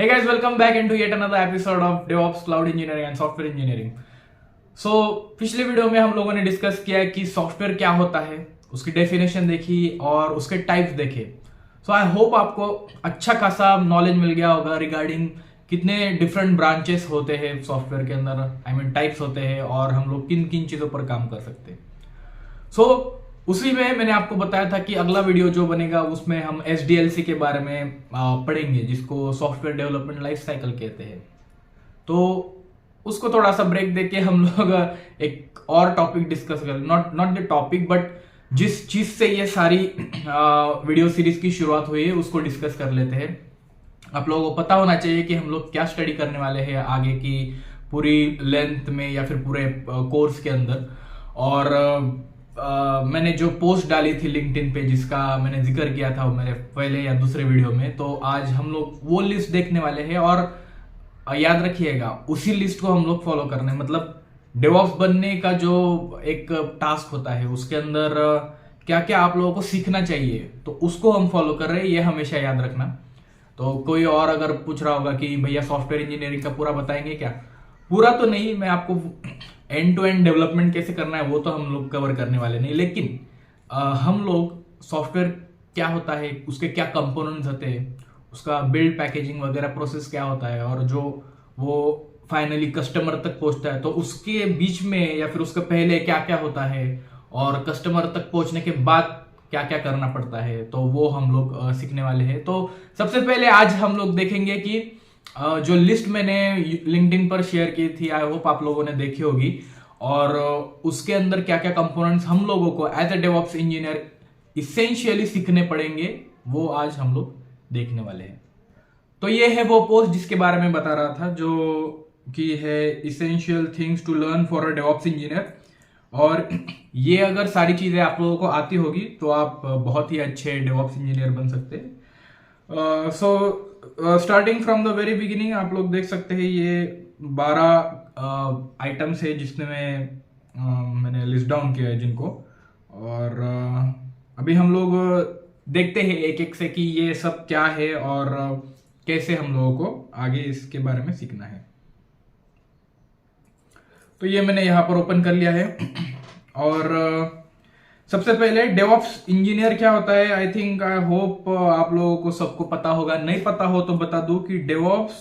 Hey guys, welcome back into yet another episode of DevOps, Cloud Engineering and Software Engineering. So पिछले video में हम लोगों ने discuss किया कि सॉफ्टवेयर क्या होता है, उसकी डेफिनेशन देखी और उसके टाइप्स देखे. सो आई होप आपको अच्छा खासा नॉलेज मिल गया होगा रिगार्डिंग कितने डिफरेंट ब्रांचेस होते हैं सॉफ्टवेयर के अंदर, आई मीन टाइप्स होते हैं और हम लोग किन किन चीज़ों पर काम कर सकते हैं. सो उसी में मैंने आपको बताया था कि अगला वीडियो जो बनेगा उसमें हम SDLC के बारे में पढ़ेंगे, जिसको सॉफ्टवेयर डेवलपमेंट लाइफ साइकिल कहते हैं. तो उसको थोड़ा सा ब्रेक देके हम लोग एक और टॉपिक डिस्कस कर, नॉट द टॉपिक बट जिस चीज से ये सारी वीडियो सीरीज की शुरुआत हुई है उसको डिस्कस कर लेते हैं. आप लोगों को पता होना चाहिए कि हम लोग क्या स्टडी करने वाले हैं आगे की पूरी लेंथ में या फिर पूरे कोर्स के अंदर. और मैंने जो पोस्ट डाली थी लिंक्डइन पे जिसका मैंने जिक्र किया था मेरे पहले या दूसरे वीडियो में, तो आज हम लोग वो लिस्ट देखने वाले हैं. और याद रखिएगा उसी लिस्ट को हम लोग फॉलो करने, मतलब डेवऑप्स बनने का जो एक टास्क होता है उसके अंदर क्या क्या आप लोगों को सीखना चाहिए तो उसको हम फॉलो कर रहे हैं, ये हमेशा याद रखना. तो कोई और अगर पूछ रहा होगा कि भैया सॉफ्टवेयर इंजीनियरिंग का पूरा बताएंगे क्या, पूरा तो नहीं, मैं आपको एंड टू एंड डेवलपमेंट कैसे करना है वो तो हम लोग कवर करने वाले नहीं, लेकिन हम लोग सॉफ्टवेयर क्या होता है, उसके क्या कंपोनेंट्स होते हैं, उसका बिल्ड पैकेजिंग वगैरह प्रोसेस क्या होता है और जो वो फाइनली कस्टमर तक पहुंचता है तो उसके बीच में या फिर उसके पहले क्या क्या होता है और कस्टमर तक पहुंचने के बाद क्या क्या करना पड़ता है, तो वो हम लोग सीखने वाले हैं. तो सबसे पहले आज हम लोग देखेंगे कि जो लिस्ट मैंने लिंक्डइन पर शेयर की थी, आई होप आप लोगों ने देखी होगी, और उसके अंदर क्या क्या कंपोनेंट्स हम लोगों को as a DevOps engineer essentially सीखने पड़ेंगे, वो आज हम लोग देखने वाले हैं. तो ये है वो पोस्ट जिसके बारे में बता रहा था, जो कि है essential things to learn for a DevOps engineer. और ये अगर सारी चीजें आप लोगों को आती होगी तो आप बहुत ही अच्छे डेवऑप्स इंजीनियर बन सकते हैं. So starting from the very beginning आप लोग देख सकते हैं ये 12 आइटम्स है जिसमें मैंने लिस्ट डाउन किया है जिनको. और अभी हम लोग देखते हैं एक एक से कि ये सब क्या है और कैसे हम लोगों को आगे इसके बारे में सीखना है. तो ये मैंने यहाँ पर ओपन कर लिया है. और सबसे पहले डेवऑप्स इंजीनियर क्या होता है, आई थिंक आई होप आप लोगों को सबको पता होगा. नहीं पता हो तो बता दूं कि डेवऑप्स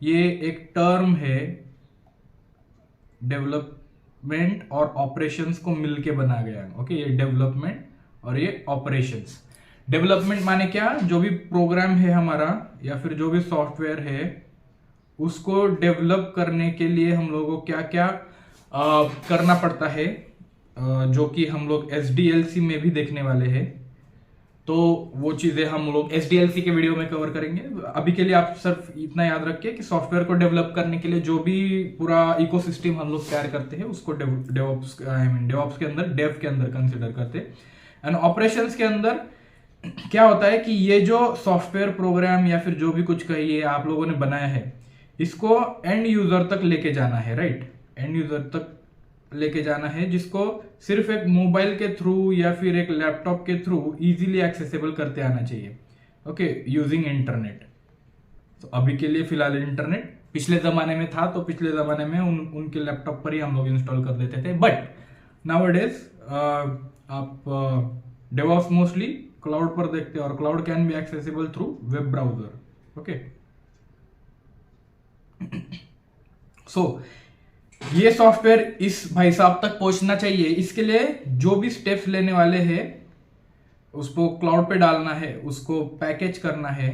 ये एक टर्म है, डेवलपमेंट और ऑपरेशंस को मिलके बना गया है. ओके, ये डेवलपमेंट और ये ऑपरेशंस. डेवलपमेंट माने क्या, जो भी प्रोग्राम है हमारा या फिर जो भी सॉफ्टवेयर है उसको डेवलप करने के लिए हम लोगों को क्या क्या करना पड़ता है, जो कि हम लोग SDLC में भी देखने वाले हैं. तो वो चीजें हम लोग SDLC के वीडियो में कवर करेंगे. अभी के लिए आप सिर्फ इतना याद रखिए कि सॉफ्टवेयर को डेवलप करने के लिए जो भी पूरा इकोसिस्टम हम लोग तैयार करते हैं उसको डेवऑप्स के अंदर, डेव के अंदर कंसिडर करते हैं. एंड ऑपरेशंस के अंदर क्या होता है कि ये जो सॉफ्टवेयर प्रोग्राम या फिर जो भी कुछ कहिए आप लोगों ने बनाया है इसको एंड यूजर तक लेके जाना है. राइट, एंड यूजर तक लेके जाना है, जिसको सिर्फ एक मोबाइल के थ्रू या फिर एक लैपटॉप के थ्रू इजीली एक्सेसिबल करते आना चाहिए. Okay, using internet. तो अभी के लिए फिलहाल इंटरनेट, पिछले जमाने में था तो पिछले जमाने में उनके लैपटॉप पर ही हम लोग इंस्टॉल कर देते थे. बट नाउअडेज आप डेवऑप्स मोस्टली क्लाउड पर देखते हैं और cloud can be accessible through web browser. Okay, so ये सॉफ्टवेयर इस भाई साहब तक पहुंचना चाहिए. इसके लिए जो भी स्टेप्स लेने वाले हैं उसको क्लाउड पे डालना है, उसको पैकेज करना है,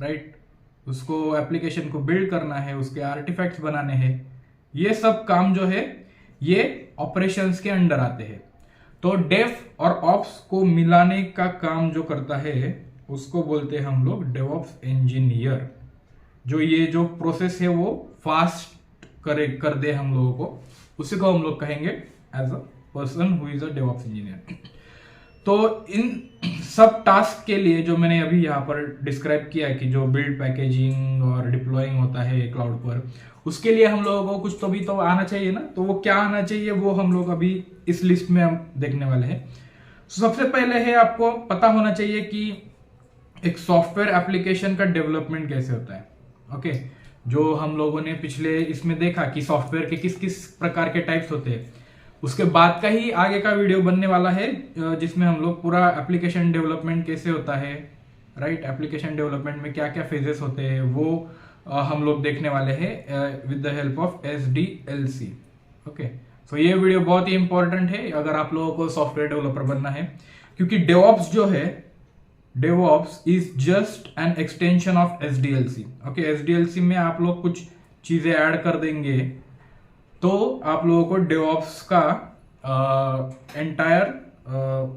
राइट, उसको एप्लीकेशन को बिल्ड करना है, उसके आर्टिफैक्ट्स बनाने हैं. ये सब काम जो है ये ऑपरेशंस के अंडर आते हैं. तो डेव और ऑप्स को मिलाने का काम जो करता है उसको बोलते हैं हम लोग डेवऑप्स इंजीनियर. जो ये जो प्रोसेस है वो फास्ट कर दे हम लोगों को, उसी को हम लोग कहेंगे as a person who is a DevOps engineer. तो इन सब टास्क के लिए जो मैंने अभी यहाँ पर डिस्क्राइब किया है कि जो बिल्ड पैकेजिंग और डिप्लॉइंग होता है क्लाउड पर, उसके लिए हम लोगों को कुछ तो भी तो आना चाहिए ना. तो वो क्या आना चाहिए वो हम लोग अभी इस लिस्ट में हम देखने वाले हैं. सबसे पहले है आपको पता होना चाहिए कि एक सॉफ्टवेयर एप्लीकेशन का डेवलपमेंट कैसे होता है. ओके, जो हम लोगों ने पिछले इसमें देखा कि सॉफ्टवेयर के किस किस प्रकार के टाइप्स होते हैं, उसके बाद का ही आगे का वीडियो बनने वाला है, जिसमें हम लोग पूरा एप्लीकेशन डेवलपमेंट कैसे होता है, राइट, एप्लीकेशन डेवलपमेंट में क्या क्या फेजेस होते हैं वो हम लोग देखने वाले हैं with the help of SDLC। Okay, so ये वीडियो बहुत ही इंपॉर्टेंट है अगर आप लोगों को सॉफ्टवेयर डेवलपर बनना है, क्योंकि डेवऑप्स जो है, DevOps is just an extension of SDLC। Okay, SDLC में आप लोग कुछ चीजें ऐड कर देंगे तो आप लोगों को डेवऑप्स का एंटायर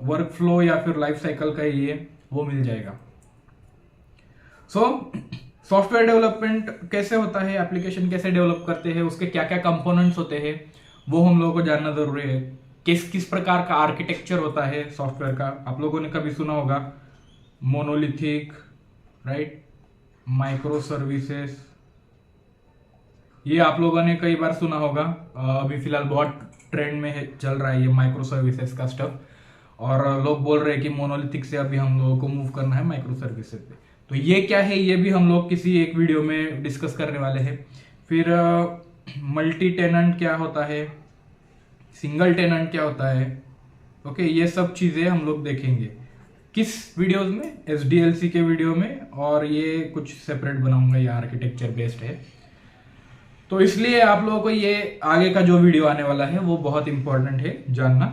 वर्क फ्लो या फिर लाइफ साइकिल का ये वो मिल जाएगा। सॉफ्टवेयर डेवलपमेंट कैसे होता है, एप्लीकेशन कैसे डेवलप करते हैं, उसके क्या क्या कंपोनेंट्स होते हैं, वो हम लोगों को जानना जरूरी है। किस किस प्रकार का आर्किटेक्चर होता है सॉफ्टवेयर का, आप लोगों ने कभी सुना होगा मोनोलिथिक, राइट, माइक्रो सर्विसेज, ये आप लोगों ने कई बार सुना होगा। अभी फिलहाल बहुत ट्रेंड में चल रहा है ये माइक्रो सर्विसेज का स्टफ, और लोग बोल रहे हैं कि मोनोलिथिक से अभी हम लोगों को मूव करना है माइक्रो सर्विसेज पे। तो ये क्या है, ये भी हम लोग किसी एक वीडियो में डिस्कस करने वाले हैं। फिर मल्टी टेनेंट क्या होता है, सिंगल टेनेंट क्या होता है, ओके, ये सब चीजें हम लोग देखेंगे किस वीडियोस में, SDLC के वीडियो में, और ये कुछ सेपरेट बनाऊंगा, ये आर्किटेक्चर बेस्ड है। तो इसलिए आप लोगों को ये आगे का जो वीडियो आने वाला है वो बहुत इंपॉर्टेंट है जानना,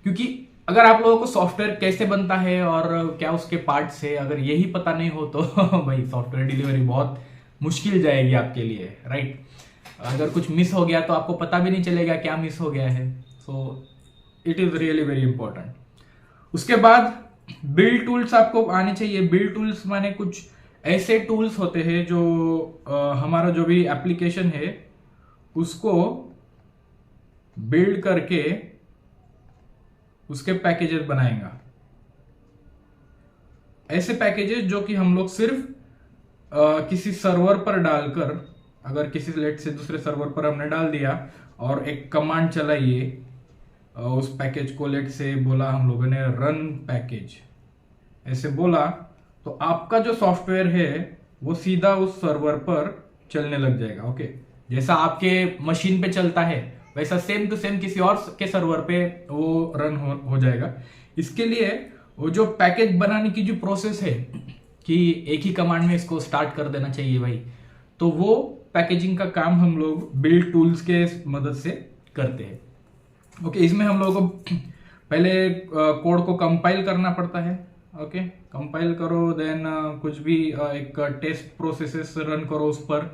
क्योंकि अगर आप लोगों को सॉफ्टवेयर कैसे बनता है और क्या उसके पार्ट्स है, अगर यही पता नहीं हो तो भाई सॉफ्टवेयर डिलीवरी बहुत मुश्किल जाएगी आपके लिए, राइट। अगर कुछ मिस हो गया तो आपको पता भी नहीं चलेगा क्या मिस हो गया है। So it is really very important. उसके बाद बिल्ड टूल्स आपको आने चाहिए। बिल्ड टूल्स माने कुछ ऐसे टूल्स होते हैं जो हमारा जो भी एप्लीकेशन है उसको बिल्ड करके उसके पैकेजेस बनाएगा। ऐसे पैकेजेस जो कि हम लोग सिर्फ किसी सर्वर पर डालकर, अगर किसी लेट से दूसरे सर्वर पर हमने डाल दिया और एक कमांड चलाइए, उस पैकेज को लेट से बोला हम लोगों ने रन पैकेज, ऐसे बोला तो आपका जो सॉफ्टवेयर है वो सीधा उस सर्वर पर चलने लग जाएगा। ओके, जैसा आपके मशीन पे चलता है वैसा सेम टू सेम किसी और के सर्वर पे वो रन हो जाएगा। इसके लिए वो जो पैकेज बनाने की जो प्रोसेस है कि एक ही कमांड में इसको स्टार्ट कर देना चाहिए भाई, तो वो पैकेजिंग का काम हम लोग बिल्ड टूल्स के मदद से करते हैं। ओके, इसमें हम लोगों को पहले कोड को कंपाइल करना पड़ता है। ओके, कंपाइल करो, देन कुछ भी एक टेस्ट प्रोसेसेस रन करो उस पर।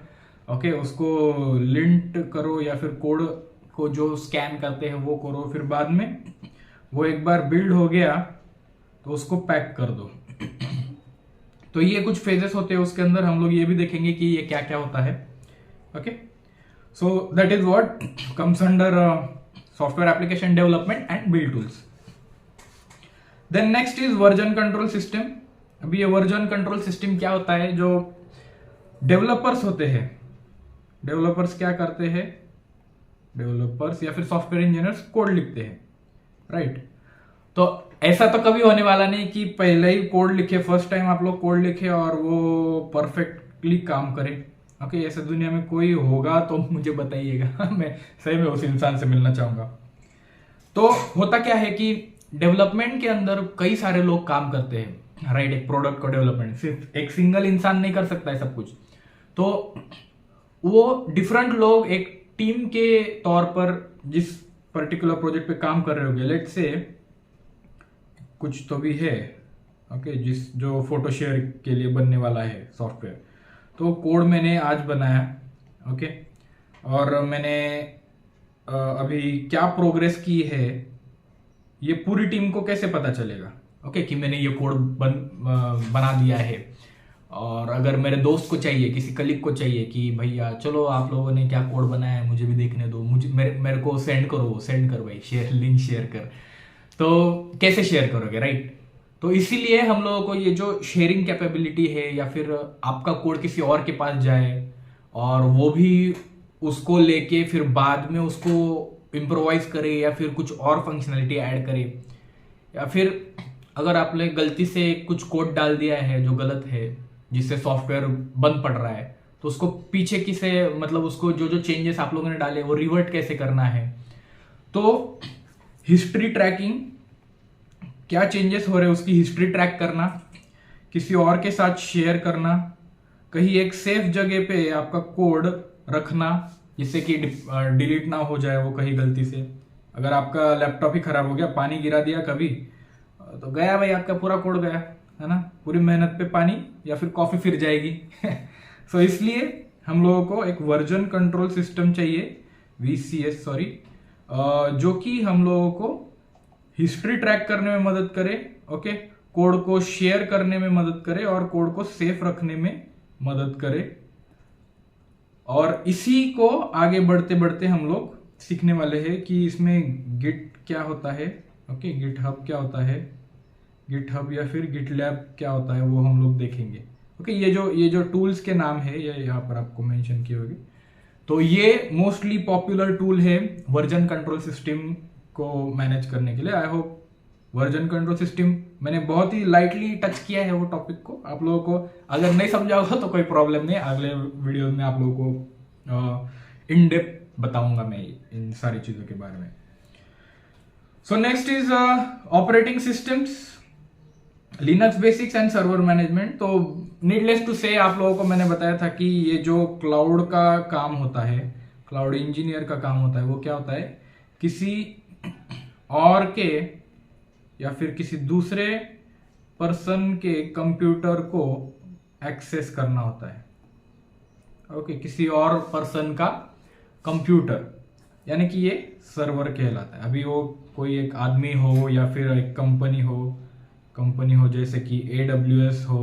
ओके, उसको लिंट करो या फिर कोड को जो स्कैन करते हैं वो करो, फिर बाद में वो एक बार बिल्ड हो गया तो उसको पैक कर दो। तो ये कुछ फेजेस होते हैं, उसके अंदर हम लोग ये भी देखेंगे कि ये क्या क्या होता है। Okay, so that is what comes under software application development and build tools. Then next is version control system. अभी ये वर्जन कंट्रोल सिस्टम क्या होता है, जो डेवलपर्स होते हैं, डेवलपर्स क्या करते हैं, डेवलपर्स या फिर सॉफ्टवेयर इंजीनियर्स कोड लिखते हैं, राइट। तो ऐसा तो कभी होने वाला नहीं कि पहले ही कोड लिखे, फर्स्ट टाइम आप लोग कोड लिखे और वो परफेक्टली काम करे। ओके, ऐसे दुनिया में कोई होगा तो मुझे बताइएगा, मैं सही में उस इंसान से मिलना चाहूंगा। तो होता क्या है कि डेवलपमेंट के अंदर कई सारे लोग काम करते हैं, राइट। एक प्रोडक्ट को डेवलपमेंट सिर्फ एक सिंगल इंसान नहीं कर सकता है सब कुछ, तो वो डिफरेंट लोग एक टीम के तौर पर जिस पर्टिकुलर प्रोजेक्ट पे काम कर रहे होंगे, लेट से कुछ तो भी है, ओके, जिस जो फोटो शेयर के लिए बनने वाला है सॉफ्टवेयर, तो कोड मैंने आज बनाया, ओके, और मैंने अभी क्या प्रोग्रेस की है ये पूरी टीम को कैसे पता चलेगा, ओके, कि मैंने ये कोड बना दिया है। और अगर मेरे दोस्त को चाहिए, किसी कलीग को चाहिए कि भैया चलो आप लोगों ने क्या कोड बनाया है मुझे भी देखने दो, मुझे मेरे को सेंड करो, सेंड कर भाई, शेयर लिंक शेयर कर, तो कैसे शेयर करोगे, राइट। तो इसीलिए हम लोगों को ये जो शेयरिंग कैपेबिलिटी है, या फिर आपका कोड किसी और के पास जाए और वो भी उसको लेके फिर बाद में उसको इम्प्रोवाइज करे या फिर कुछ और फंक्शनलिटी ऐड करे, या फिर अगर आपने गलती से कुछ कोड डाल दिया है जो गलत है जिससे सॉफ्टवेयर बंद पड़ रहा है, तो तो उसको पीछे की से मतलब उसको जो जो चेंजेस आप लोगों ने डाले वो रिवर्ट कैसे करना है। तो हिस्ट्री ट्रैकिंग, क्या चेंजेस हो रहे हैं उसकी हिस्ट्री ट्रैक करना, किसी और के साथ शेयर करना, कहीं एक सेफ जगह पे आपका कोड रखना जिससे कि डिलीट ना हो जाए वो कहीं गलती से। अगर आपका लैपटॉप ही खराब हो गया, पानी गिरा दिया कभी, तो गया भाई, आपका पूरा कोड गया, है ना, पूरी मेहनत पे पानी, या फिर कॉफी फिर जाएगी। सो इसलिए हम लोगों को एक वर्जन कंट्रोल सिस्टम चाहिए, VCS सॉरी, जो कि हम लोगों को हिस्ट्री ट्रैक करने में मदद करे, ओके, कोड को शेयर करने में मदद करे और कोड को सेफ रखने में मदद करे। और इसी को आगे बढ़ते बढ़ते हम लोग सीखने वाले हैं कि इसमें गिट क्या होता है, ओके, गिटहब क्या होता है, गिटहब या फिर गिटलैब क्या होता है, वो हम लोग देखेंगे। ओके, ये जो टूल्स के नाम है ये यहाँ पर आपको मेंशन किए होंगे। तो ये मोस्टली पॉपुलर टूल है वर्जन कंट्रोल सिस्टम को मैनेज करने के लिए। I hope version control system मैंने बहुत ही लाइटली टच किया है वो टॉपिक को। आप लोगों को अगर नहीं समझा होगा तो कोई प्रॉब्लम नहीं, अगले वीडियो में आप लोगों को इन डेप्थ बताऊंगा मैं इन सारी चीजों के बारे में। सो next is operating systems, Linux basics and server management. तो नीडलेस टू से आप लोगों को मैंने बताया था कि ये जो क्लाउड का काम होता है, क्लाउड इंजीनियर का काम होता है, वो क्या होता है, किसी और के या फिर किसी दूसरे पर्सन के कंप्यूटर को एक्सेस करना होता है। ओके, किसी और पर्सन का कंप्यूटर, यानी कि ये सर्वर कहलाता है। अभी वो कोई एक आदमी हो या फिर एक कंपनी हो जैसे कि AWS हो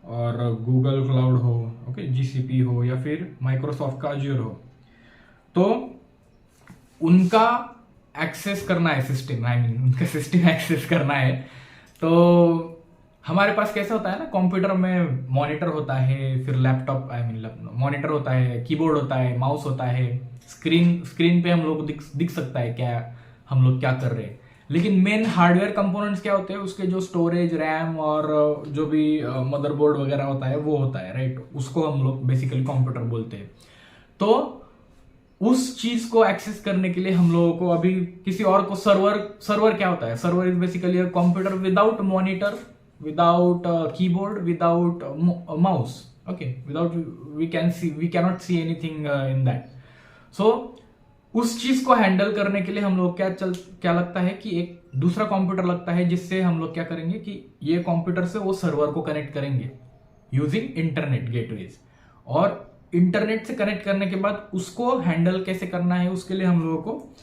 और गूगल क्लाउड हो, ओके, GCP हो या फिर माइक्रोसॉफ्ट का Azure हो, तो उनका एक्सेस करना है सिस्टम, उनका सिस्टम एक्सेस करना है। तो हमारे पास कैसा होता है ना, कंप्यूटर में मॉनिटर होता है, फिर लैपटॉप मॉनिटर होता है, कीबोर्ड होता है, माउस होता है, स्क्रीन पे हम लोग दिख सकता है क्या हम लोग क्या कर रहे हैं। लेकिन मेन हार्डवेयर कंपोनेंट्स क्या होते हैं, उसके जो स्टोरेज, रैम और जो भी मदरबोर्ड वगैरह होता है वो होता है, राइट, उसको हम लोग बेसिकली कंप्यूटर बोलते हैं। तो उस चीज को एक्सेस करने के लिए हम लोगों को अभी किसी और को सर्वर क्या होता है, server is basically a computer without monitor, without keyboard, without mouse, okay, without we cannot see anything in that. So उस चीज को हैंडल करने के लिए हम लोग क्या लगता है कि एक दूसरा कंप्यूटर लगता है, जिससे हम लोग क्या करेंगे कि ये कंप्यूटर से वो सर्वर को कनेक्ट करेंगे यूजिंग इंटरनेट गेटवेज। और इंटरनेट से कनेक्ट करने के बाद उसको हैंडल कैसे करना है, उसके लिए हम लोगों को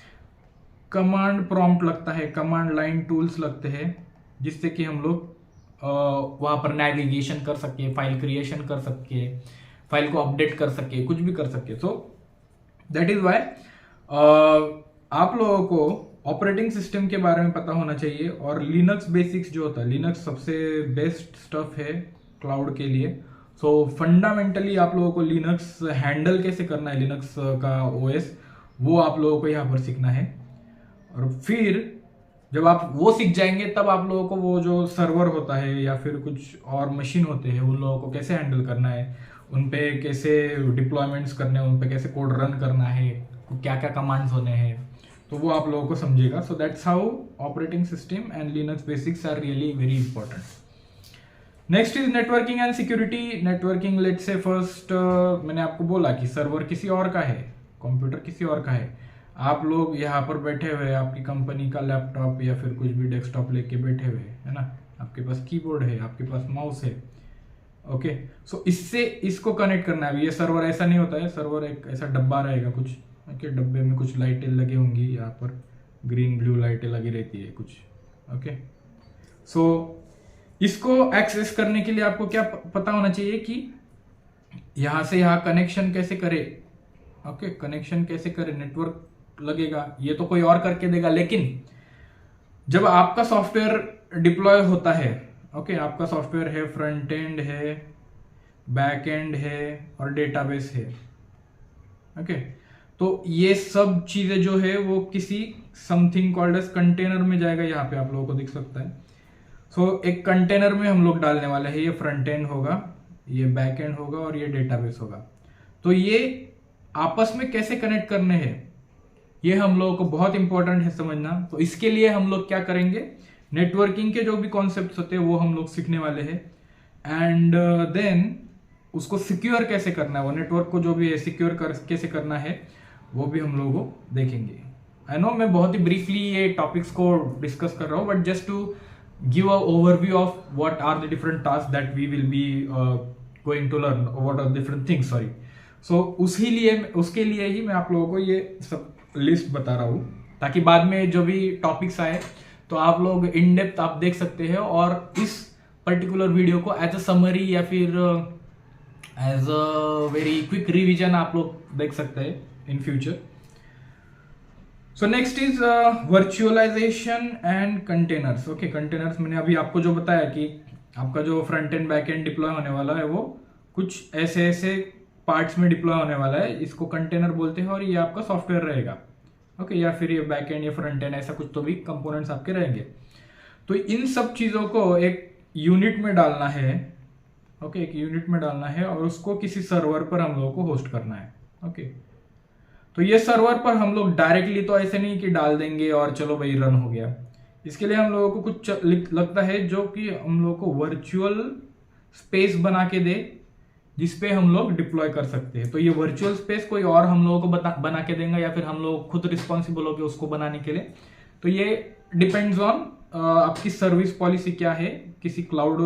कमांड प्रॉम्प्ट लगता है, कमांड लाइन टूल्स लगते हैं, जिससे कि हम लोग वहां पर नेविगेशन कर सके, फाइल क्रिएशन कर सके, फाइल को अपडेट कर सके, कुछ भी कर सके। सो दैट इज वाई आप लोगों को ऑपरेटिंग सिस्टम के बारे में पता होना चाहिए। और लिनक्स बेसिक्स जो होता है, लिनक्स सबसे बेस्ट स्टफ है क्लाउड के लिए। सो फंडामेंटली आप लोगों को लिनक्स हैंडल कैसे करना है, लिनक्स का OS, वो आप लोगों को यहाँ पर सीखना है। और फिर जब आप वो सीख जाएंगे तब आप लोगों को वो जो सर्वर होता है या फिर कुछ और मशीन होते हैं उन लोगों को कैसे हैंडल करना है, उन पे कैसे डिप्लॉयमेंट्स करने हैं, उन पे कैसे कोड रन करना है, क्या क्या कमांड्स होने हैं, तो वो आप लोगों को समझेगा। So that's how operating system and Linux basics are really very important. Next is networking and security. Networking, let's say first मैंने आपको बोला कि सर्वर किसी और का है, कंप्यूटर किसी और का है, आप लोग यहाँ पर बैठे हुए, आपकी कंपनी का लैपटॉप या फिर कुछ भी डेस्कटॉप लेके बैठे हुए, है ना, आपके पास कीबोर्ड है, आपके पास माउस है, ओके। सो इससे इसको कनेक्ट करना है। ये सर्वर ऐसा नहीं होता है, सर्वर एक ऐसा डब्बा रहेगा कुछ, ओके, डब्बे में कुछ लाइटें लगी होंगी, यहाँ पर ग्रीन ब्लू लाइटें लगी रहती है कुछ, ओके। सो इसको एक्सेस करने के लिए आपको क्या पता होना चाहिए कि यहां से यहां कनेक्शन कैसे करे, ओके, कनेक्शन कैसे करे, नेटवर्क लगेगा, ये तो कोई और करके देगा। लेकिन जब आपका सॉफ्टवेयर डिप्लॉय होता है, ओके, आपका सॉफ्टवेयर है, फ्रंट एंड है, बैक एंड है और डेटाबेस है, ओके, तो ये सब चीजें जो है वो किसी समथिंग कॉल्ड एज कंटेनर में जाएगा। यहाँ पे आप लोगों को दिख सकता है। सो एक कंटेनर में हम लोग डालने वाले हैं, ये फ्रंट एंड होगा, ये बैक एंड होगा और ये डेटाबेस होगा। तो ये आपस में कैसे कनेक्ट करने हैं, ये हम लोगों को बहुत इंपॉर्टेंट है समझना। तो इसके लिए हम लोग क्या करेंगे, नेटवर्किंग के जो भी कॉन्सेप्ट्स होते हैं वो हम लोग सीखने वाले हैं। एंड देन उसको सिक्योर कैसे करना है, वो नेटवर्क को जो भी है सिक्योर कैसे करना है, वो भी हम लोगों को देखेंगे। आई नो मैं बहुत ही ब्रीफली ये टॉपिक्स को डिस्कस कर रहा हूँ, but just to give a overview of what are the different task that we will be going to learn, what are different things, sorry. So उसके लिए ही मैं आप लोगों को ये सब लिस्ट बता रहा हूँ, ताकि बाद में जो भी टॉपिक्स आए तो आप लोग इन डेप्थ आप देख सकते हैं, और इस पर्टिकुलर वीडियो को एज अ समरी या फिर as a very quick revision आप लोग देख सकते हैं in future. So next is virtualisation and containers. Okay, containers मैंने अभी आपको जो बताया कि आपका जो front end back end deploy होने वाला है वो कुछ ऐसे ऐसे पार्ट्स में डिप्लॉय होने वाला है, इसको कंटेनर बोलते हैं, और ये आपका सॉफ्टवेयर रहेगा। ओके, या फिर ये बैक एंड या फ्रंट एंड ऐसा कुछ तो भी कंपोनेंट्स आपके रहेंगे। तो इन सब चीजों को एक यूनिट में डालना है। ओके, एक यूनिट में डालना है और उसको किसी सर्वर पर हम लोगों को होस्ट करना है। ओके, तो ये सर्वर पर हम लोग डायरेक्टली तो ऐसे नहीं कि डाल देंगे और चलो भाई रन हो गया। इसके लिए हम लोगों को कुछ लगता है जो कि हम लोगों को वर्चुअल स्पेस बना के दे, जिसपे हम लोग डिप्लॉय कर सकते हैं। तो ये वर्चुअल स्पेस कोई और हम लोगों को बना के देंगे, या फिर हम लोग खुद रिस्पॉन्सिबल होकर उसको बनाने के लिए। तो ये डिपेंड्स ऑन आपकी सर्विस पॉलिसी क्या है किसी क्लाउड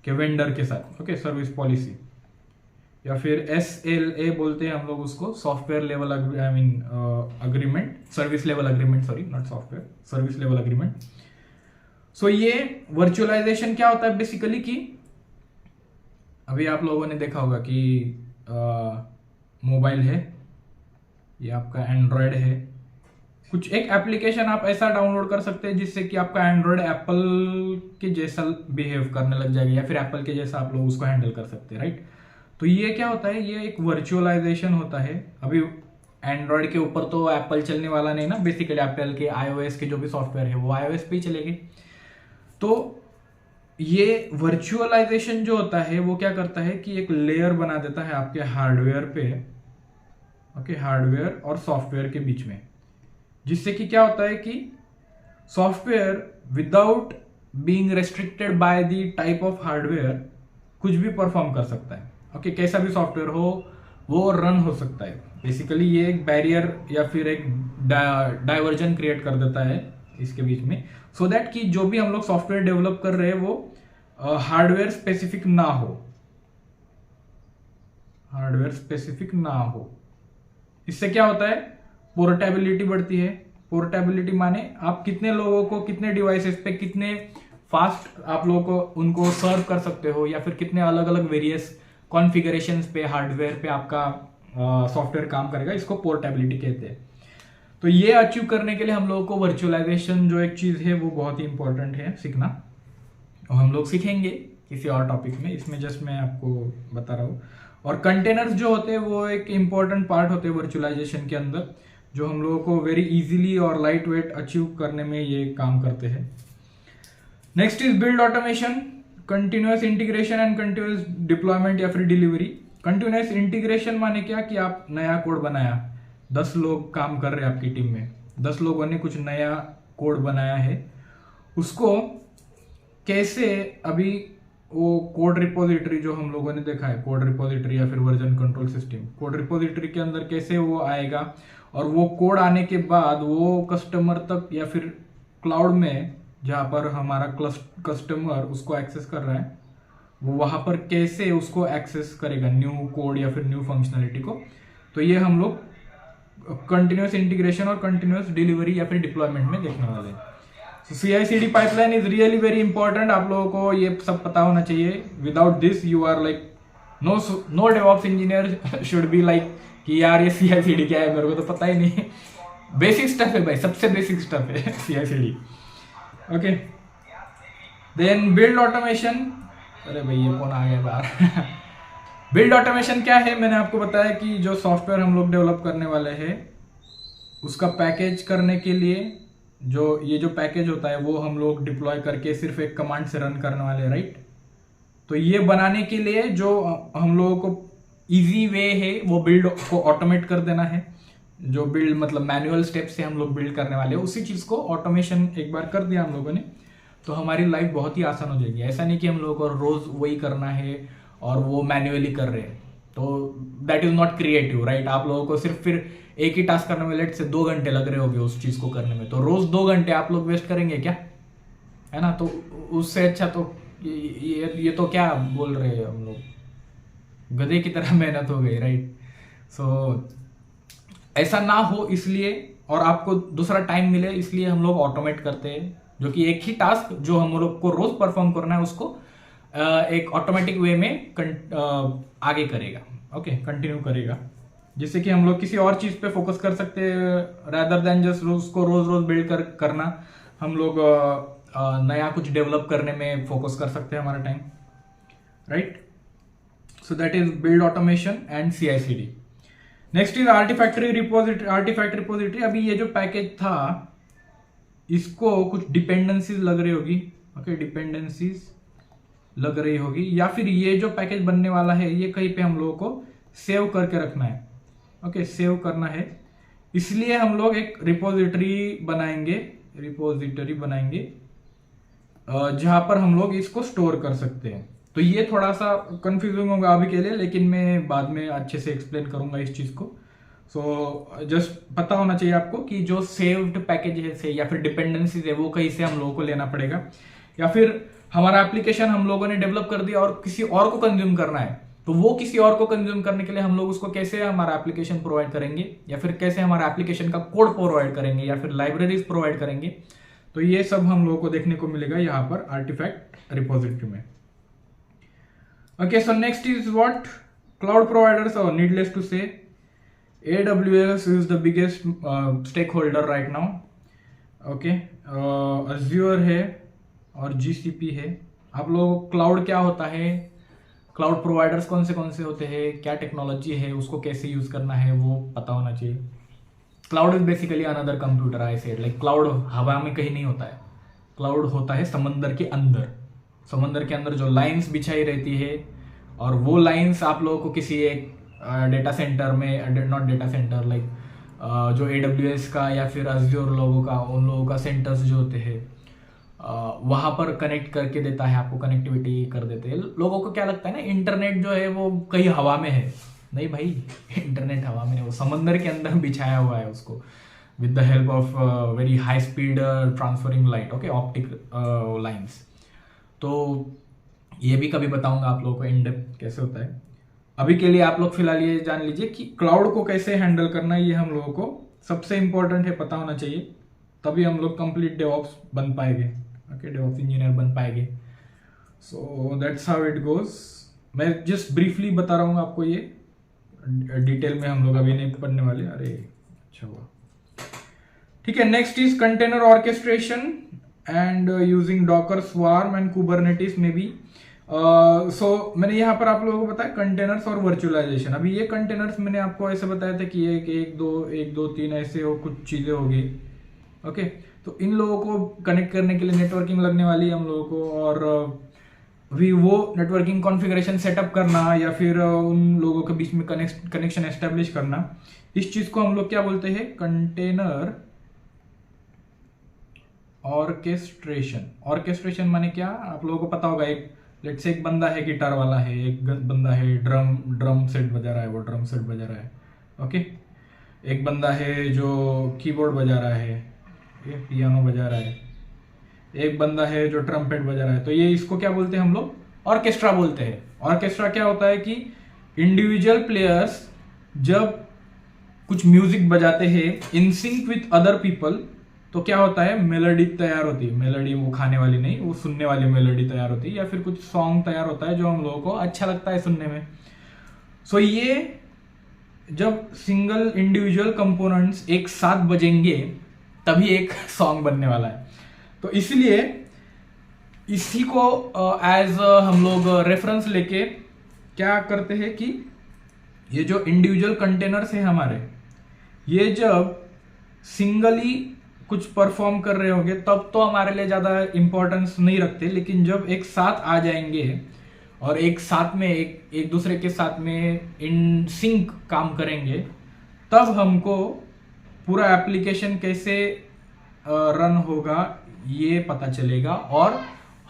के वेंडर के साथ। ओके, सर्विस पॉलिसी या फिर SLA बोलते हैं हम लोग उसको, software level agreement, service level agreement, sorry not software, service level agreement. So ये वर्चुअलाइजेशन क्या होता है बेसिकली कि अभी आप लोगों ने देखा होगा कि मोबाइल है, ये आपका एंड्रॉयड है, कुछ एक एप्लीकेशन आप ऐसा डाउनलोड कर सकते हैं जिससे कि आपका एंड्रॉयड एप्पल के जैसा बिहेव करने लग जाएगा, या फिर एप्पल के जैसा आप लोग उसको हैंडल कर सकते हैं, राइट। तो ये क्या होता है, ये एक वर्चुअलाइजेशन होता है। अभी एंड्रॉयड के ऊपर तो एप्पल चलने वाला नहीं ना, बेसिकली एप्पल के iOS के जो भी सॉफ्टवेयर है वो iOS पे ही चलेगी। तो ये वर्चुअलाइजेशन जो होता है वो क्या करता है कि एक लेयर बना देता है आपके हार्डवेयर पे, ओके, हार्डवेयर और सॉफ्टवेयर के बीच में, जिससे कि क्या होता है कि software without being restricted by the type of hardware कुछ भी परफॉर्म कर सकता है। ओके, कैसा भी सॉफ्टवेयर हो वो रन हो सकता है। बेसिकली ये एक बैरियर या फिर एक डाइवर्जन क्रिएट कर देता है इसके बीच में, सो दैट कि जो भी हम लोग सॉफ्टवेयर डेवलप कर रहे हैं वो हार्डवेयर स्पेसिफिक ना हो, हार्डवेयर स्पेसिफिक ना हो। इससे क्या होता है, पोर्टेबिलिटी बढ़ती है। पोर्टेबिलिटी माने आप कितने लोगों को कितने डिवाइसेस पे कितने फास्ट आप लोगों को उनको सर्व कर सकते हो, या फिर कितने अलग अलग वेरियस कॉन्फ़िगरेशंस पे हार्डवेयर पे आपका सॉफ्टवेयर काम करेगा, इसको पोर्टेबिलिटी कहते हैं। तो ये अचीव करने के लिए हम लोगों को वर्चुअलाइजेशन जो एक चीज है वो बहुत ही इंपॉर्टेंट है सीखना, और हम लोग सीखेंगे किसी और टॉपिक में, इसमें जस्ट मैं आपको बता रहा हूँ। और कंटेनर्स जो होते हैं वो एक इंपॉर्टेंट पार्ट होते हैं वर्चुअलाइजेशन के अंदर, जो हम लोगों को वेरी इजीली और लाइट वेट अचीव करने में ये काम करते हैं। Next is build automation, continuous integration and continuous deployment या फिर डिलीवरी। कंटिन्यूअस इंटीग्रेशन माने क्या कि आप नया कोड बनाया, 10 लोग काम कर रहे हैं आपकी टीम में, 10 लोगों ने कुछ नया कोड बनाया है, उसको कैसे अभी वो कोड रिपोजिटरी जो हम लोगों ने देखा है, कोड रिपोजिटरी या फिर version control system, code repository के अंदर कैसे वो आएगा, और वो कोड आने के बाद वो कस्टमर तक या फिर क्लाउड में जहाँ पर हमारा कस्टमर उसको एक्सेस कर रहा है, वो वहाँ पर कैसे उसको एक्सेस करेगा न्यू कोड या फिर न्यू फंक्शनलिटी को। तो ये हम लोग कंटिन्यूअस इंटीग्रेशन और कंटिन्यूअस डिलीवरी या फिर डिप्लॉयमेंट में देखने वाले हैं। CI/CD pipeline is really very important, आप लोगों को ये सब पता होना चाहिए। Without this you are like no DevOps engineer should be like कि यार ये CI/CD क्या है, मेरे को तो पता ही नहीं। बेसिक स्टफ है भाई, सबसे बेसिक स्टफ है CI/CD। Okay, then build automation. अरे भाई ये कौन आ गया बाहर। बिल्ड ऑटोमेशन क्या है, मैंने आपको बताया कि जो सॉफ्टवेयर हम लोग डेवलप करने वाले हैं उसका पैकेज करने के लिए जो पैकेज होता है वो हम लोग डिप्लॉय करके सिर्फ एक कमांड से रन करने वाले हैं, राइट। तो ये बनाने के लिए जो हम लोगों को इजी वे है वो बिल्ड को ऑटोमेट कर देना है। जो बिल्ड मतलब मैनुअल स्टेप से हम लोग बिल्ड करने वाले हैं, उसी चीज को ऑटोमेशन एक बार कर दिया हम लोगों ने तो हमारी लाइफ बहुत ही आसान हो जाएगी। ऐसा नहीं कि हम लोगों को रोज वही करना है और वो मैन्युअली कर रहे हैं, तो that is not creative, right. आप लोगों को सिर्फ फिर एक ही टास्क करने में लेट से 2 घंटे लग रहे होंगे उस चीज को करने में, तो रोज 2 घंटे आप लोग वेस्ट करेंगे क्या, है ना। तो उससे अच्छा तो ये तो क्या बोल रहे हैं हम लोग, गधे की तरह मेहनत हो गई, राइट। सो ऐसा ना हो इसलिए, और आपको दूसरा टाइम मिले इसलिए हम लोग ऑटोमेट करते हैं, जो कि एक ही टास्क जो हम लोग को रोज परफॉर्म करना है उसको एक ऑटोमेटिक वे में आगे करेगा, ओके, कंटिन्यू करेगा, जिससे कि हम लोग किसी और चीज पे फोकस कर सकते हैं रादर देन जस्ट उसको रोज रोज बिल्ड करना। हम लोग नया कुछ डेवलप करने में फोकस कर सकते हैं हमारा time, right. So that is build automation and CI/CD। Next is Artifactory repository. अभी ये जो पैकेज था इसको कुछ डिपेंडेंसीज लग रही होगी, ओके, डिपेंडेंसीज लग रही होगी, या फिर ये जो पैकेज बनने वाला है ये कहीं पे हम लोगों को सेव करके रखना है, ओके, सेव करना है। इसलिए हम लोग एक रिपोजिटरी बनाएंगे जहां पर हम लोग इसको स्टोर कर सकते हैं। तो ये थोड़ा सा कंफ्यूजिंग होगा अभी के लिए, लेकिन मैं बाद में अच्छे से एक्सप्लेन करूंगा इस चीज को। सो जस्ट पता होना चाहिए आपको कि जो सेव्ड पैकेज है या फिर डिपेंडेंसीज है वो कहीं से हम लोगों को लेना पड़ेगा, या फिर हमारा एप्लीकेशन हम लोगों ने डेवलप कर दिया और किसी और को कंज्यूम करना है, तो वो किसी और को कंज्यूम करने के लिए हम लोग उसको कैसे हमारा एप्लीकेशन प्रोवाइड करेंगे, या फिर कैसे हमारा एप्लीकेशन का कोड प्रोवाइड करेंगे, या फिर लाइब्रेरीज प्रोवाइड करेंगे। तो ये सब हम लोगों को देखने को मिलेगा यहाँ पर आर्टिफैक्ट रिपोजिटरी में। Okay, so next is what cloud providers are. Needless to say, AWS is the biggest stakeholder right now. Okay, Azure है और GCP है। आप लोग क्लाउड क्या होता है, क्लाउड प्रोवाइडर्स कौन से होते हैं, क्या टेक्नोलॉजी है, उसको कैसे यूज करना है वो पता होना चाहिए। Cloud is basically another computer, I said, like cloud हवा में कहीं नहीं होता है, क्लाउड होता है समंदर के अंदर। समंदर के अंदर जो लाइंस बिछाई रहती है और वो लाइंस आप लोगों को किसी एक डेटा सेंटर में, नॉट डेटा सेंटर लाइक जो AWS का या फिर Azure लोगों का, उन लोगों का सेंटर्स जो होते हैं वहां पर कनेक्ट करके देता है, आपको कनेक्टिविटी कर देते हैं। लोगों को क्या लगता है ना, इंटरनेट जो है वो कहीं हवा में है, नहीं भाई, इंटरनेट हवा में नहीं, वो समंदर के अंदर बिछाया हुआ है उसको, with the help of very high speed transferring light, okay, optic lines. तो ये भी कभी बताऊंगा आप लोगों को इन डेप्थ कैसे होता है। अभी के लिए आप लोग फिलहाल ये जान लीजिए कि क्लाउड को कैसे हैंडल करना है, ये हम लोगों को सबसे इंपॉर्टेंट है, पता होना चाहिए, तभी हम लोग कंप्लीट डेवऑप्स बन पाएंगे, ओके, डेवऑप्स इंजीनियर बन पाएंगे। सो दैट्स हाउ इट गोज। मैं जस्ट ब्रीफली बता रहा हूँ आपको, ये डिटेल में हम लोग अभी नहीं पढ़ने वाले। अरे अच्छा हुआ, ठीक है। Next is container orchestration and using Docker, swarm and Kubernetes में भी। सो मैंने यहाँ पर आप लोगों को बताया कंटेनर्स और वर्चुअलाइजेशन। अभी ये कंटेनर्स मैंने आपको ऐसे बताया था कि एक दो तीन ऐसे हो कुछ चीजें होगी, ओके। तो इन लोगों को कनेक्ट करने के लिए नेटवर्किंग लगने वाली है हम लोगों को, और अभी वो नेटवर्किंग कॉन्फ़िगरेशन सेटअप करना या फिर उन लोगों के बीच में कनेक्शन एस्टेब्लिश करना, इस चीज को हम लोग क्या बोलते हैं, कंटेनर ऑर्केस्ट्रेशन। ऑर्केस्ट्रेशन माने क्या, आप लोगों को पता होगा, एक लेट्स से एक बंदा है गिटार वाला है, एक बंदा है ड्रम सेट बजा रहा है, वो ड्रम सेट बजा रहा है, ओके। एक बंदा है जो कीबोर्ड बजा रहा है, ये पियानो बजा रहा है, एक बंदा है जो ट्रम्पेट बजा रहा है। तो ये इसको क्या बोलते हैं हम लोग, ऑर्केस्ट्रा बोलते हैं। ऑर्केस्ट्रा क्या होता है कि इंडिविजुअल प्लेयर्स जब कुछ म्यूजिक बजाते हैं in sync with other people, तो क्या होता है, मेलोडी तैयार होती है। मेलोडी वो खाने वाली नहीं, वो सुनने वाली मेलोडी तैयार होती है, या फिर कुछ सॉन्ग तैयार होता है जो हम लोगों को अच्छा लगता है सुनने में। सो ये जब सिंगल इंडिविजुअल कंपोनेंट्स एक साथ बजेंगे तभी एक सॉन्ग बनने वाला है। तो इसलिए इसी को एज हम लोग रेफरेंस लेके क्या करते हैं कि ये जो इंडिविजुअल कंटेनर्स है हमारे, ये जब सिंगली कुछ परफॉर्म कर रहे होंगे तब तो हमारे लिए ज्यादा इंपॉर्टेंस नहीं रखते, लेकिन जब एक साथ आ जाएंगे और एक साथ में एक दूसरे के साथ में इन सिंक काम करेंगे, तब हमको पूरा एप्लीकेशन कैसे रन होगा ये पता चलेगा और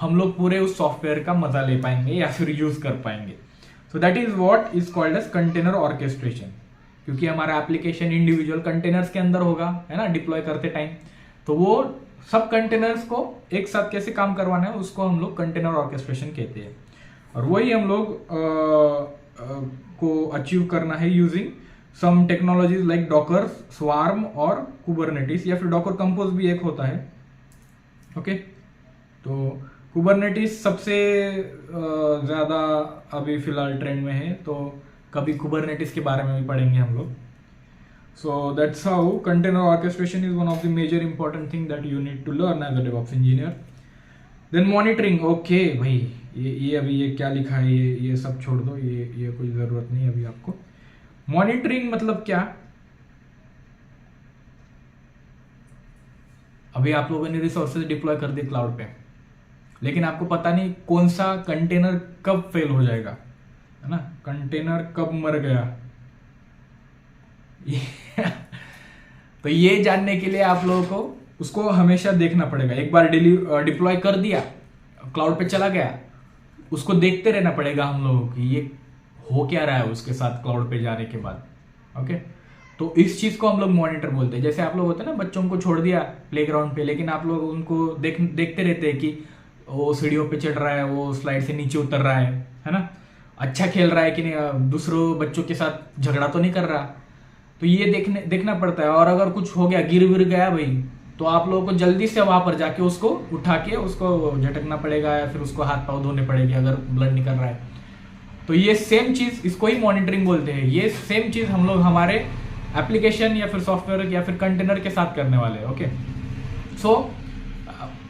हम लोग पूरे उस सॉफ्टवेयर का मजा ले पाएंगे या फिर यूज कर पाएंगे। So that is what is called as container orchestration, क्योंकि हमारा एप्लीकेशन इंडिविजुअल कंटेनर्स के अंदर होगा, है ना, डिप्लॉय करते टाइम। तो वो सब कंटेनर्स को एक साथ कैसे काम करवाना है उसको हम लोग कंटेनर ऑर्केस्ट्रेशन कहते हैं। और वही हम लोग को अचीव करना है using some technologies like Docker, swarm और कुबरनेटिस, या फिर डॉकर कंपोज भी एक होता है। ओके, तो कुबरनेटिस सबसे ज्यादा अभी फिलहाल ट्रेंड में है, तो कभी कुबरनेटिस के बारे में भी पढ़ेंगे हम लोग। So that's how container orchestration is one of the major important thing that you need to learn as a DevOps engineer. Then monitoring. Okay भाई, ये अभी ये क्या लिखा है, ये सब छोड़ दो, ये कोई जरूरत नहीं अभी आपको। मॉनिटरिंग मतलब क्या? अभी आप लोगों ने रिसोर्सेज डिप्लॉय कर दिए क्लाउड पे, लेकिन आपको पता नहीं कौन सा कंटेनर कब फेल हो जाएगा, है ना, कंटेनर कब मर गया। तो ये जानने के लिए आप लोगों को उसको हमेशा देखना पड़ेगा। एक बार डिप्लॉय कर दिया, क्लाउड पे चला गया, उसको देखते रहना पड़ेगा हम लोगों को ये हो क्या रहा है उसके साथ क्लाउड पे जाने के बाद। ओके, तो इस चीज को हम लोग मॉनिटर बोलते हैं। जैसे आप लोग होते हैं ना, बच्चों को छोड़ दिया प्लेग्राउंड पे, लेकिन आप लोग उनको देखते रहते हैं कि वो सीढ़ियों पे चढ़ रहा है, वो स्लाइड से नीचे उतर रहा है ना, अच्छा खेल रहा है कि नहीं, दूसरों बच्चों के साथ झगड़ा तो नहीं कर रहा। तो ये देखना पड़ता है। और अगर कुछ हो गया, गिर विर गया भाई, तो आप लोगों को जल्दी से वहां पर जाके उसको उठा के उसको झटकना पड़ेगा, या फिर उसको हाथ पाँव धोने पड़ेंगे अगर ब्लड निकल रहा है। तो ये सेम चीज, इसको ही मॉनिटरिंग बोलते हैं। ये सेम चीज हम लोग हमारे एप्लीकेशन या फिर सॉफ्टवेयर या फिर कंटेनर के साथ करने वाले हैं। ओके, सो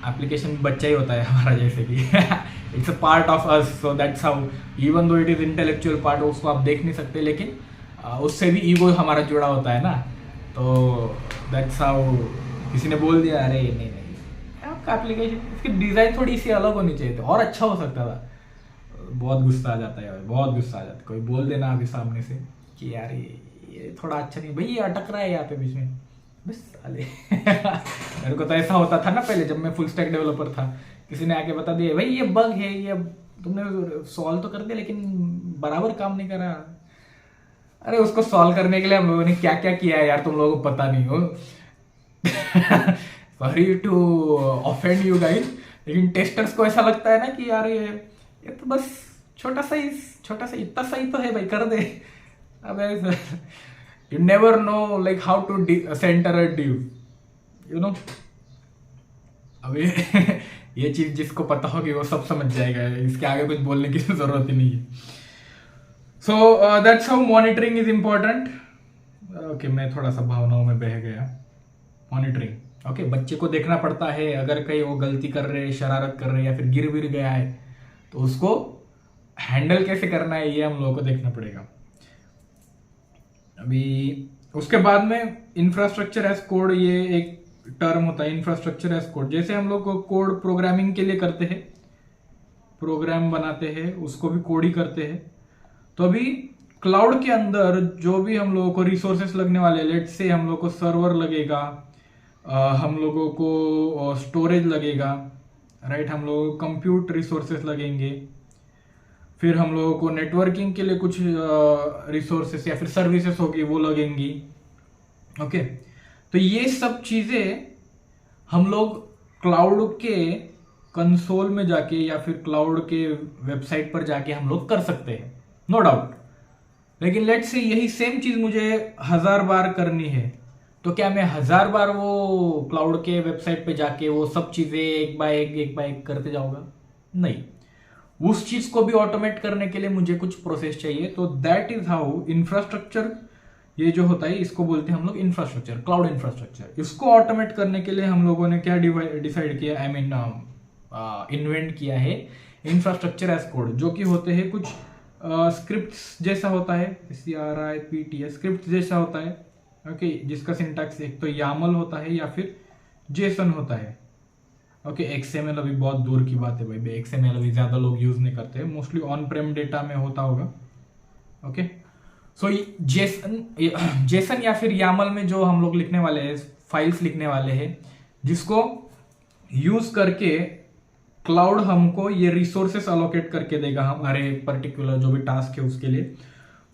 एप्लीकेशन बच्चा ही होता है हमारा, जैसे कि it's a part of us, so that's how, even though it is intellectual part, उसको आप देख नहीं सकते, लेकिन उससे भी ईगो हमारा जुड़ा होता है ना। तो दैट्स हाउ किसी ने बोल दिया, अरे नहीं आपका एप्लीकेशन, इसकी डिजाइन थोड़ी सी अलग होनी चाहिए थी और अच्छा हो सकता था, बहुत गुस्सा आ जाता है, बहुत गुस्सा आ जाता है। कोई बोल देना अभी सामने से कि यार ये थोड़ा अच्छा नहीं भाई, ये अटक रहा है यहाँ पे बीच में, बस साले। मेरे को तो ऐसा होता था ना पहले, जब मैं फुल स्टैक डेवलपर था, किसी ने आके बता दिया भाई ये बग है, ये तुमने सॉल्व तो कर दिया लेकिन बराबर काम नहीं कर रहा। अरे उसको सॉल्व करने के लिए हम लोगों ने क्या क्या किया है यार, तुम लोगों को पता नहीं हो। Sorry to offend you guys, लेकिन टेस्टर्स को ऐसा लगता है ना कि यार ये तो बस छोटा सा इतना सही तो है भाई, कर दे। अबे you never know like how to centre a div, you know. अभी ये चीज जिसको पता होगी वो सब समझ जाएगा, इसके आगे कुछ बोलने की जरूरत ही नहीं है। सो that's how monitoring is important. Okay, मैं थोड़ा सा भावनाओं में बह गया। मॉनिटरिंग, ओके, बच्चे को देखना पड़ता है, अगर कहीं वो गलती कर रहे, शरारत कर रहे या फिर गिर विर गया है, तो उसको हैंडल कैसे करना है ये हम लोगों को देखना पड़ेगा। अभी उसके बाद में इंफ्रास्ट्रक्चर एज कोड, ये एक टर्म होता है, इंफ्रास्ट्रक्चर एज कोड। जैसे हम लोग कोड प्रोग्रामिंग के लिए करते हैं, प्रोग्राम बनाते हैं, उसको भी कोड ही करते हैं। तो अभी क्लाउड के अंदर जो भी हम लोगों को रिसोर्सेस लगने वाले, लेट से हम लोग को सर्वर लगेगा, हम लोगों को स्टोरेज लगेगा, राइट, हम लोगों को कंप्यूट रिसोर्सेस लगेंगे, फिर हम लोगों को नेटवर्किंग के लिए कुछ रिसोर्सेस या फिर सर्विसेज होगी वो लगेंगी। ओके, तो ये सब चीजें हम लोग क्लाउड के कंसोल में जाके या फिर क्लाउड के वेबसाइट पर जाके हम लोग कर सकते हैं, नो डाउट। लेकिन लेट्स से यही सेम चीज मुझे 1000 बार करनी है, तो क्या मैं 1000 बार वो क्लाउड के वेबसाइट पे जाके वो सब चीजें एक बाय एक करते जाऊंगा? नहीं, उस चीज को भी ऑटोमेट करने के लिए मुझे कुछ प्रोसेस चाहिए। तो दैट इज हाउ इंफ्रास्ट्रक्चर, ये जो होता है इसको बोलते हैं हम लोग इंफ्रास्ट्रक्चर, क्लाउड इंफ्रास्ट्रक्चर। इसको ऑटोमेट करने के लिए हम लोगों ने क्या डिसाइड किया, आई मीन इन्वेंट किया है इंफ्रास्ट्रक्चर एज कोड, जो कि होते हैं कुछ स्क्रिप्ट्स जैसा होता है, CRIPT स्क्रिप्ट जैसा होता है। ओके, जिसका सिंटैक्स एक तो YAML होता है या फिर JSON होता है। ओके, XML अभी बहुत दूर की बात है भाई, XML अभी ज़्यादा लोग यूज़ नहीं करते, मोस्टली ऑन प्रेम डेटा में होता होगा। ओके, सो जेसन या फिर यामल में जो हम लोग लिखने वाले हैं, फाइल्स लिखने वाले हैं, जिसको यूज करके क्लाउड हमको ये रिसोर्सेस अलोकेट करके देगा हमारे पर्टिकुलर जो भी टास्क है उसके लिए।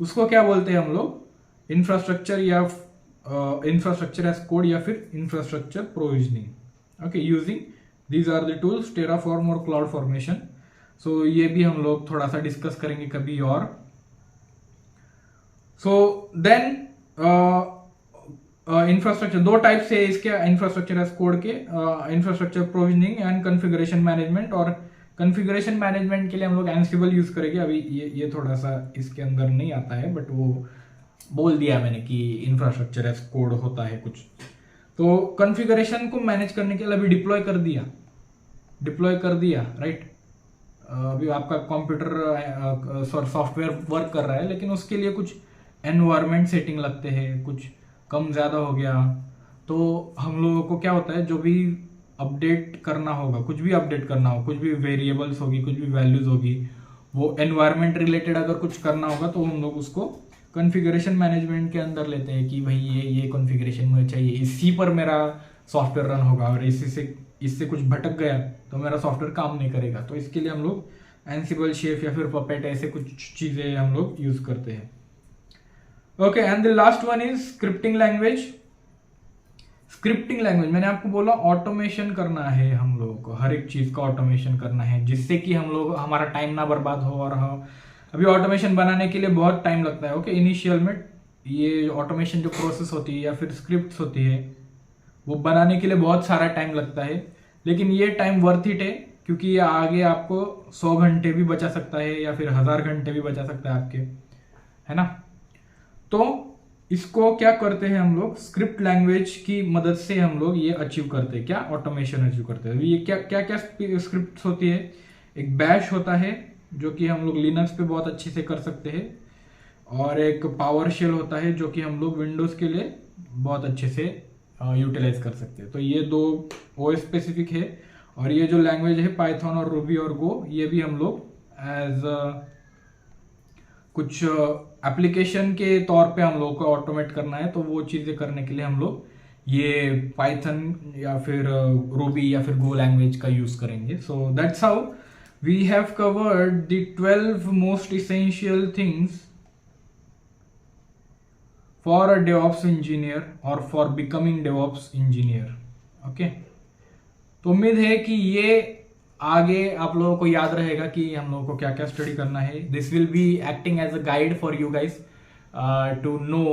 उसको क्या बोलते हैं हम लोग, इंफ्रास्ट्रक्चर या इंफ्रास्ट्रक्चर एज कोड या फिर infrastructure provisioning. Okay, using these are the tools Terraform और क्लाउड फॉर्मेशन। सो ये भी हम लोग थोड़ा सा डिस्कस करेंगे कभी और। सो देन इंफ्रास्ट्रक्चर दो टाइप से इसके इंफ्रास्ट्रक्चर एज कोड के, infrastructure provisioning and configuration management. और कॉन्फ़िगरेशन मैनेजमेंट के लिए हम लोग एंसिबल यूज करेंगे। अभी ये थोड़ा सा इसके अंदर नहीं आता है, बट वो बोल दिया मैंने कि इंफ्रास्ट्रक्चर एज कोड होता है कुछ। तो कॉन्फ़िगरेशन को मैनेज करने के लिए अभी डिप्लॉय कर दिया राइट। अभी आपका कंप्यूटर सॉफ्टवेयर वर्क कर रहा है, लेकिन उसके लिए कुछ एनवायरनमेंट सेटिंग लगते हैं, कुछ कम ज़्यादा हो गया तो हम लोगों को क्या होता है, जो भी अपडेट करना होगा, कुछ भी अपडेट करना हो, कुछ भी वेरिएबल्स होगी, कुछ भी वैल्यूज होगी, वो एनवायरनमेंट रिलेटेड अगर कुछ करना होगा तो हम लोग उसको कॉन्फ़िगरेशन मैनेजमेंट के अंदर लेते हैं कि भाई ये कॉन्फ़िगरेशन मुझे चाहिए, इसी पर मेरा सॉफ्टवेयर रन होगा, और इससे कुछ भटक गया तो मेरा सॉफ्टवेयर काम नहीं करेगा। तो इसके लिए हम लोग एंसिबल, शेफ या फिर पपेट ऐसे कुछ चीज़ें हम लोग यूज़ करते हैं। Okay, and the last one is scripting language. मैंने आपको बोला ऑटोमेशन करना है, हम लोगों को हर एक चीज का ऑटोमेशन करना है, जिससे कि हम लोग हमारा टाइम ना बर्बाद हो। और अभी ऑटोमेशन बनाने के लिए बहुत टाइम लगता है। ओके, इनिशियल में ये ऑटोमेशन जो प्रोसेस होती है या फिर स्क्रिप्ट होती है, वो बनाने के लिए बहुत सारा टाइम लगता है, लेकिन ये टाइम वर्थ इट है, क्योंकि ये आगे आपको 100 घंटे भी बचा सकता है या फिर 1000 घंटे भी बचा सकता है आपके, है ना। तो इसको क्या करते हैं हम लोग, स्क्रिप्ट लैंग्वेज की मदद से हम लोग ये अचीव करते हैं। क्या ऑटोमेशन अचीव करते हैं। ये क्या क्या क्या स्क्रिप्ट होती है। एक बैश होता है जो कि हम लोग लिनक्स पे बहुत अच्छे से कर सकते हैं, और एक पावर शेल होता है जो कि हम लोग विंडोज के लिए बहुत अच्छे से यूटिलाइज कर सकते हैं। तो ये दो ओएस स्पेसिफिक है, और ये जो लैंग्वेज है पाइथन और रूबी और गो, ये भी हम लोग एज कुछ एप्लीकेशन के तौर पे हम लोग को ऑटोमेट करना है, तो वो चीज़ें करने के लिए हम लोग ये पाइथन या फिर रूबी या फिर गो लैंग्वेज का यूज करेंगे। So that's how we have covered the 12 most essential things for a DevOps engineer और for becoming DevOps engineer. Okay, तो उम्मीद है कि ये आगे आप लोगों को याद रहेगा कि हम लोगों को क्या क्या स्टडी करना है। This will be acting as a guide for you guys to know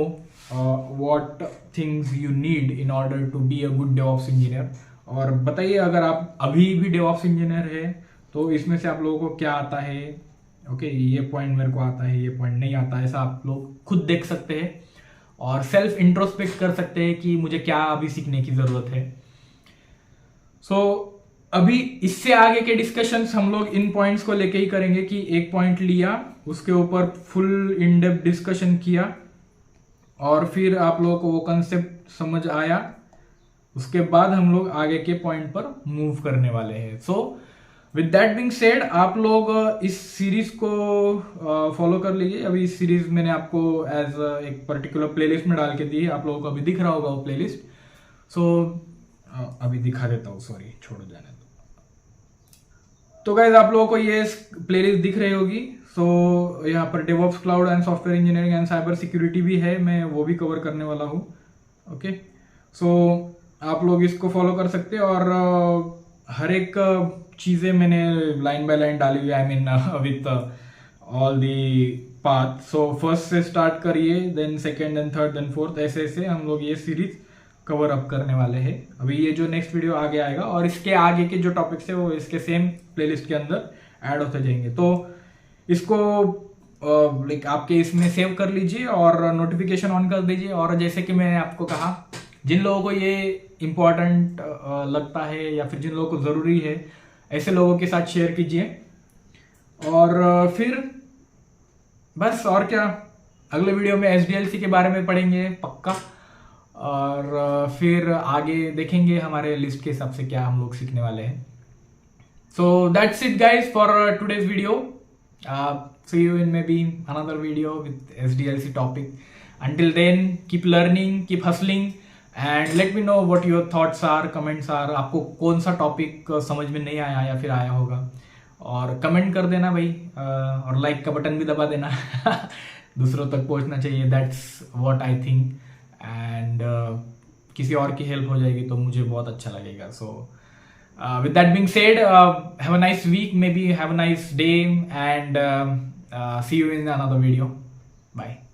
what things you need in order to be a good DevOps engineer. और बताइए, अगर आप अभी भी डेवऑप्स इंजीनियर है तो इसमें से आप लोगों को क्या आता है। ओके, ये पॉइंट मेरे को आता है, ये पॉइंट नहीं आता है, ऐसा आप लोग खुद देख सकते हैं और सेल्फ इंट्रोस्पेक्ट कर सकते हैं कि मुझे क्या अभी सीखने की जरूरत है। सो अभी इससे आगे के डिस्कशंस हम लोग इन पॉइंट्स को लेके ही करेंगे कि एक पॉइंट लिया, उसके ऊपर फुल इन डेप्थ डिस्कशन किया, और फिर आप लोगों को वो कंसेप्ट समझ आया, उसके बाद हम लोग आगे के पॉइंट पर मूव करने वाले हैं। So with that being said, आप लोग इस सीरीज को फॉलो कर लीजिए। अभी इस सीरीज मैंने आपको एज एक पर्टिकुलर प्लेलिस्ट में डाल के दी है, आप लोगों को अभी दिख रहा होगा वो प्लेलिस्ट। सो अभी दिखा देता हूँ, सॉरी, छोड़ो जाने दो। तो गाइज आप लोगों को ये प्लेलिस्ट दिख रही होगी। सो यहाँ पर DevOps, cloud and software engineering and cyber security भी है, मैं वो भी कवर करने वाला हूँ। ओके, सो आप लोग इसको फॉलो कर सकते हैं, और हर एक चीज़ें मैंने लाइन बाय लाइन डाली हुई, I mean with all the path. So first से स्टार्ट करिए, then second, then third, then fourth, ऐसे ऐसे हम लोग ये सीरीज कवर अप करने वाले हैं। अभी ये जो नेक्स्ट वीडियो आगे आएगा, और इसके आगे के जो टॉपिक्स है वो इसके सेम प्लेलिस्ट के अंदर ऐड होते जाएंगे। तो इसको लाइक आपके इसमें सेव कर लीजिए और नोटिफिकेशन ऑन कर दीजिए। और जैसे कि मैंने आपको कहा, जिन लोगों को ये इम्पोर्टेंट लगता है या फिर जिन लोगों को ज़रूरी है, ऐसे लोगों के साथ शेयर कीजिए। और फिर बस, और क्या, अगले वीडियो में SDLC के बारे में पढ़ेंगे पक्का। और फिर आगे देखेंगे हमारे लिस्ट के हिसाब से क्या हम लोग सीखने वाले हैं. So that's it guys for today's video. See you in maybe another video with SDLC topic. Until then, keep learning, keep hustling, and let me know what your thoughts are, comments are. आपको कौन सा topic समझ में नहीं आया या फिर आया होगा, और कमेंट कर देना भाई, और लाइक का बटन भी दबा देना. दूसरों तक पहुंचना चाहिए. That's what I think. And किसी और की हेल्प हो जाएगी तो मुझे बहुत अच्छा लगेगा. सो with that being said, have a nice week, maybe have a nice day, and see you in another video. Bye.